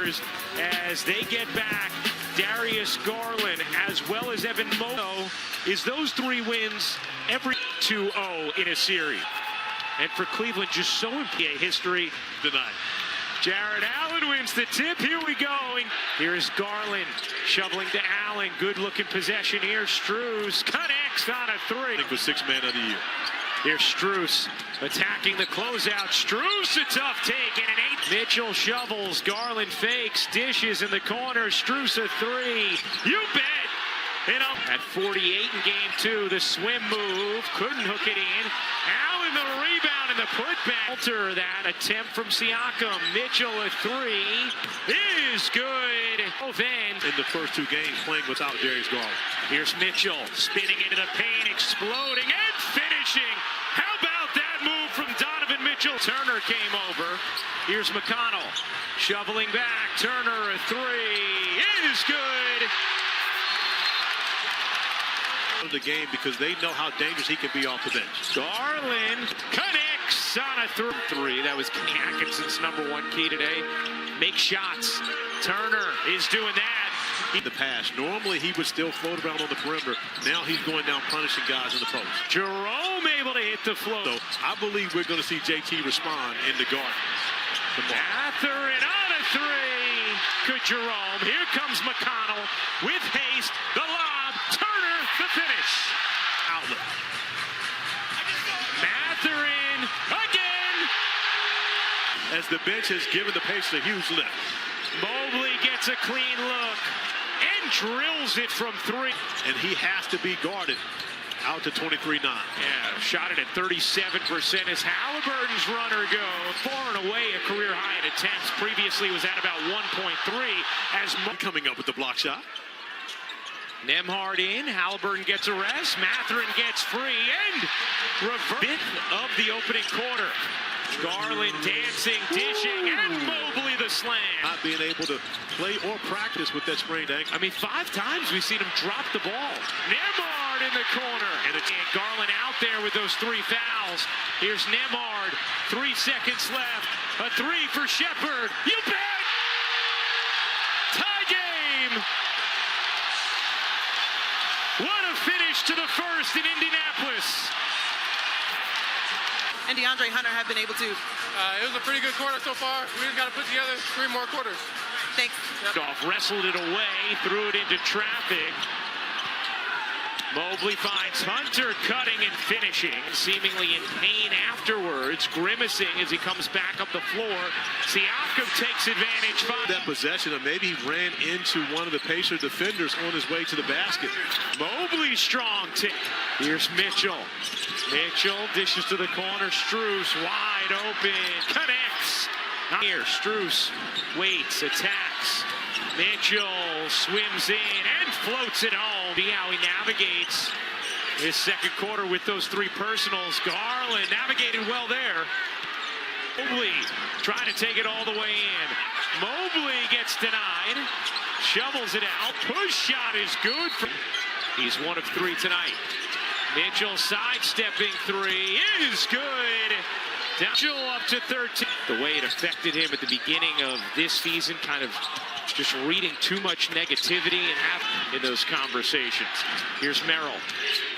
Cavaliers as they get back Darius Garland as well as Evan Moto. Is those 3 wins every 2-0 in a series? And for Cleveland, just so NBA history tonight. Jared Allen wins the tip. Here we go. Here's Garland shoveling to Allen. Good-looking possession here. Strus connects on a 3. I think was 6th man of the year. Here's Strus attacking the closeout. Strus, a tough take and an 8. Mitchell shovels. Garland fakes. Dishes in the corner. Strus a 3. You bet. At 48 in game 2, the swim move. Couldn't hook it in. Allen the rebound and the putback. Alter that attempt from Siakam. Mitchell a 3 is good. Both ends. In the first 2 games playing without Darius Garland. Here's Mitchell spinning into the paint, exploding and finishing. How about that move from Donovan Mitchell? Turner came over. Here's McConnell shoveling back. Turner a 3 is good. The game because they know how dangerous he can be off the bench. Garland connects on a 3. That was Kenny Atkinson's #1 key today. Make shots. Turner is doing that. In the past, normally he would still float around on the perimeter. Now he's going down punishing guys in the post. Jerome able to hit the float. So I believe we're going to see JT respond in the guard. Mathurin on a 3. Good Jerome. Here comes McConnell with haste. The lob. Turner the finish. Outlet. Mathurin again. As the bench has given the Pacers a huge lift. Mobley gets a clean look and drills it from 3. And he has to be guarded out to 23-9. Yeah, shot it at 37% as Halliburton's runner goes. Far and away a career high in attempts. Previously was at about 1.3 as coming up with the block shot. Nembhard in, Halliburton gets a rest, Mathurin gets free, and reverse 5th of the opening quarter. Garland dancing, dishing, and Mobley the slam. Not being able to play or practice with that sprained ankle. I mean, 5 times we've seen him drop the ball. Nembhard in the corner. And Garland out there with those 3 fouls. Here's Nembhard, 3 seconds left. A 3 for Shepherd. You bet! Tie game! What a finish to the first in Indianapolis. And DeAndre Hunter have been able to. It was a pretty good quarter so far. We just got to put together 3 more quarters. Thanks. Yep. Wrestled it away, threw it into traffic. Mobley finds Hunter cutting and finishing, seemingly in pain afterwards, grimacing as he comes back up the floor. Siakam takes advantage. That possession, or maybe he ran into one of the Pacer defenders on his way to the basket. Mobley strong. Here's Mitchell. Mitchell dishes to the corner. Strus wide open. Connects. Here, Strus waits, attacks. Mitchell swims in and floats it home. See how he navigates his second quarter with those 3 personals. Garland navigated well there. Mobley trying to take it all the way in. Mobley gets denied. Shovels it out. Push shot is good. He's 1 of 3 tonight. Mitchell sidestepping 3 is good. Mitchell up to 13. The way it affected him at the beginning of this season, kind of just reading too much negativity and in those conversations. Here's Merrill.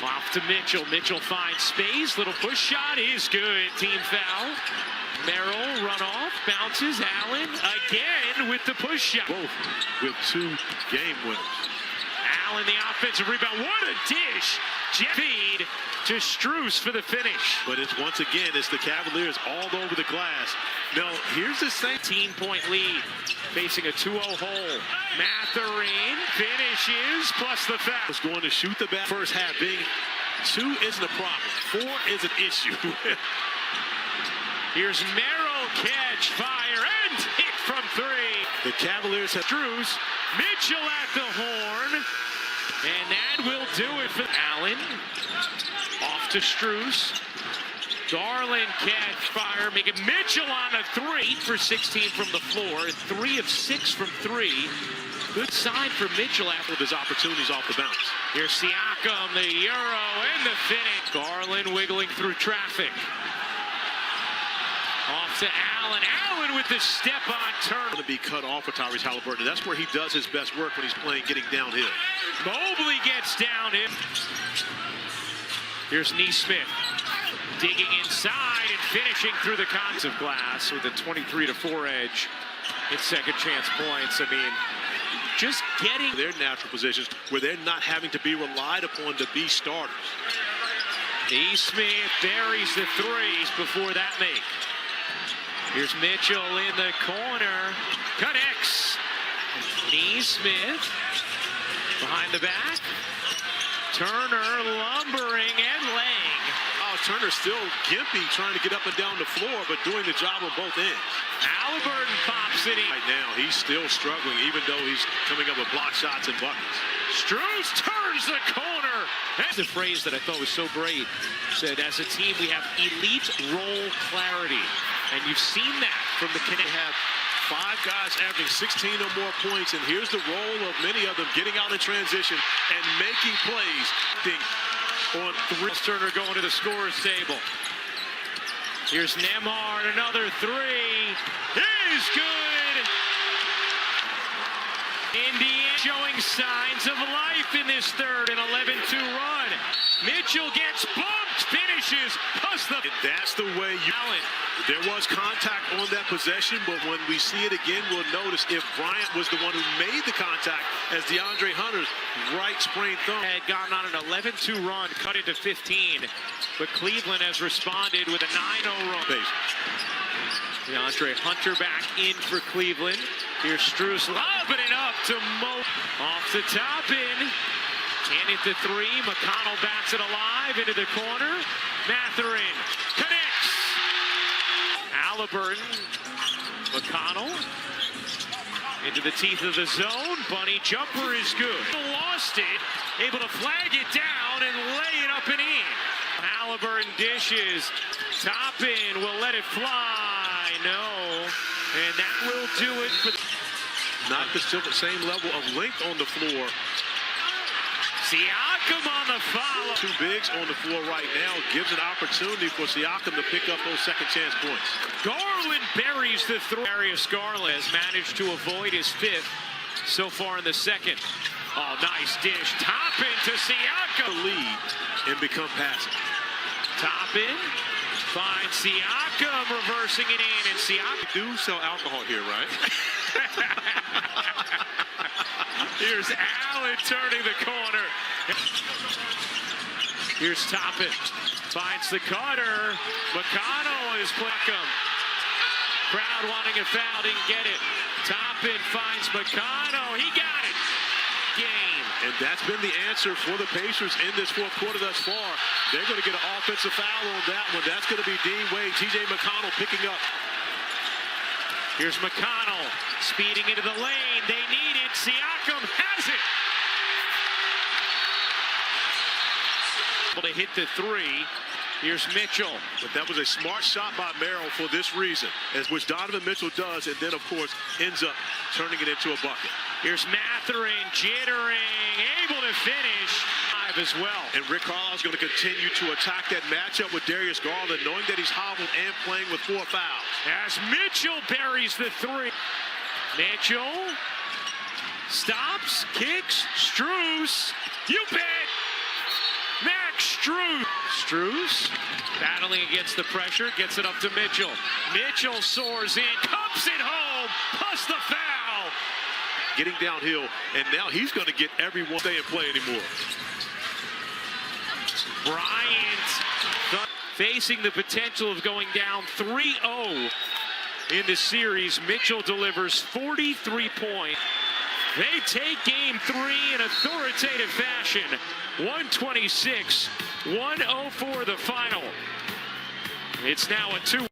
Off to Mitchell. Mitchell finds space. Little push shot is good. Team foul. Merrill run off. Bounces. Allen again with the push shot. Both with 2 game winners. Allen the offensive rebound. What a dish. Feed to Strus for the finish. But it's once again, it's the Cavaliers all over the glass. Now, here's the same 18-point lead, facing a 2-0 hole. Mathurin finishes, plus the foul. Was going to shoot the back. First half being 2 isn't a problem. 4 is an issue. Here's Merrill, catch, fire, and hit from 3. The Cavaliers have Strus, Mitchell at the horn. And that will do it for Allen. Off to Strus. Garland catch fire, making Mitchell on a 3. 8 for 16 from the floor, 3 of 6 from 3. Good sign for Mitchell after his opportunities off the bounce. Here's Siakam, the Euro, and the finish. Garland wiggling through traffic. Off to Allen. Allen with the step-on turn. To be cut off for Tyrese Halliburton. That's where he does his best work when he's playing getting downhill. Mobley gets downhill. Here's Neesmith digging inside and finishing through the cons of glass with a 23-4 edge. It's second chance points. I mean, just getting their natural positions where they're not having to be relied upon to be starters. Neesmith buries the threes before that make. Here's Mitchell in the corner. Connects. Neesmith behind the back. Turner lumbering and laying. Oh, Turner's still gimpy trying to get up and down the floor, but doing the job on both ends. Halliburton pops it in. Right now, he's still struggling, even though he's coming up with block shots and buckets. Strus turns the corner. That's the phrase that I thought was so great. Said, as a team, we have elite role clarity. And you've seen that from the Connect. Have 5 guys averaging 16 or more points, and here's the role of many of them getting out in transition and making plays. On 3. Turner going to the scorer's table. Here's Nembhard, another 3. Is good. Indiana showing signs of life in this third, an 11-2 run. Mitchell gets bumped, finishes, and that's the way you. Allen. There was contact on that possession, but when we see it again, we'll notice if Bryant was the one who made the contact as DeAndre Hunter's right sprained thumb. Had gotten on an 11-2 run, cut into 15, but Cleveland has responded with a 9-0 run. DeAndre Hunter back in for Cleveland. Here's Strus lobbing it up to Mo. Off the top in. And at the 3, McConnell bats it alive into the corner. Mathurin connects. Halliburton, McConnell into the teeth of the zone. Bunny jumper is good. Lost it, able to flag it down and lay it up and in. Halliburton dishes, top in, will let it fly. No, and that will do it for the. Not the same level of length on the floor. Siakam on the follow. 2 bigs on the floor right now gives an opportunity for Siakam to pick up those second chance points. Garland buries the throw. Darius Garland has managed to avoid his 5th so far in the second. Oh, nice dish. Top in to Siakam. Lead and become passive. Top in. Finds Siakam reversing it in. And Siakam. They do sell alcohol here, right? Here's Allen turning the corner. Here's Toppin. Finds the cutter. McConnell is Plackham. Crowd wanting a foul, didn't get it. Toppin finds McConnell. He got it. Game. And that's been the answer for the Pacers in this fourth quarter thus far. They're going to get an offensive foul on that one. That's going to be Dean Wade. TJ McConnell picking up. Here's McConnell speeding into the lane. They need it. Siakam has it. Able to hit the 3. Here's Mitchell. But that was a smart shot by Merrill for this reason, as which Donovan Mitchell does, and then, of course, ends up turning it into a bucket. Here's Mathurin jittering, able to finish. As well. And Rick Carlisle's going to continue to attack that matchup with Darius Garland, knowing that he's hobbled and playing with 4 fouls. As Mitchell buries the 3. Mitchell stops, kicks, Strus. You bet. Max Strus. Strus battling against the pressure, gets it up to Mitchell. Mitchell soars in, cups it home, plus the foul. Getting downhill, and now he's going to get everyone stay and play anymore. Bryant facing the potential of going down 3-0 in the series. Mitchell delivers 43 points. They take game 3 in authoritative fashion. 126-104 the final. It's now a 2.